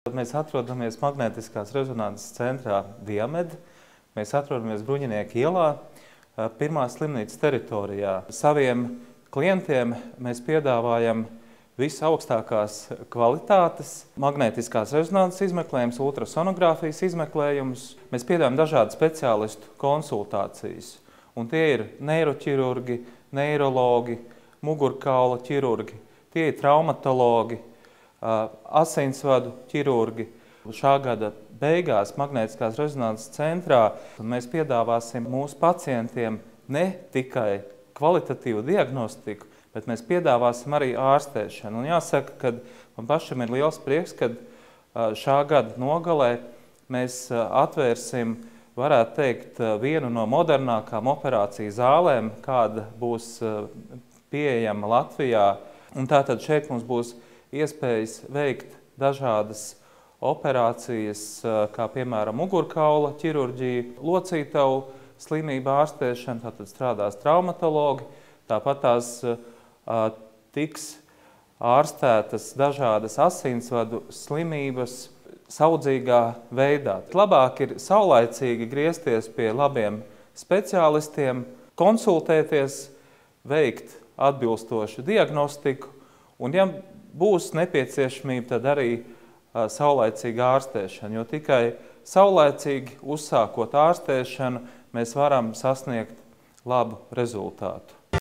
Mēs atrodamies magnētiskās rezonanses centrā Diamed. Mēs atrodamies Bruņinieku ielā, pirmās slimnīcas teritorijā. Saviem klientiem mēs piedāvājam visaugstākās kvalitātes magnētiskās rezonanses izmeklējumus, ultrasonogrāfijas izmeklējumus. Mēs piedāvājam dažādu speciālistu konsultācijas. Un tie ir neiroķirurgi, neirologi, mugurkaula ķirurgi, tie ir traumatologi, asinsvadu ķirurgi. Šā gada beigās magnētiskās rezonanses centrā mēs piedāvāsim mūsu pacientiem ne tikai kvalitatīvu diagnostiku, bet mēs piedāvāsim arī ārstēšanu. Un jāsaka, ka man pašam ir liels prieks, ka šā gada nogalē mēs atvērsim, varētu teikt, vienu no modernākām operāciju zālēm, kāda būs pieejama Latvijā. Un tātad šeit mums būs iespējas veikt dažādas operācijas, kā piemēram mugurkaula ķirurģija, locītavu slimību ārstēšana, tātad strādās traumatologi, tāpat tās tiks ārstētas dažādas asinsvadu slimības saudzīgā veidā. Labāk ir saulaicīgi griezties pie labiem speciālistiem, konsultēties, veikt atbilstošu diagnostiku, un ja būs nepieciešamība, tad arī saulaicīga ārstēšana, jo tikai saulaicīgi uzsākot ārstēšanu, mēs varam sasniegt labu rezultātu.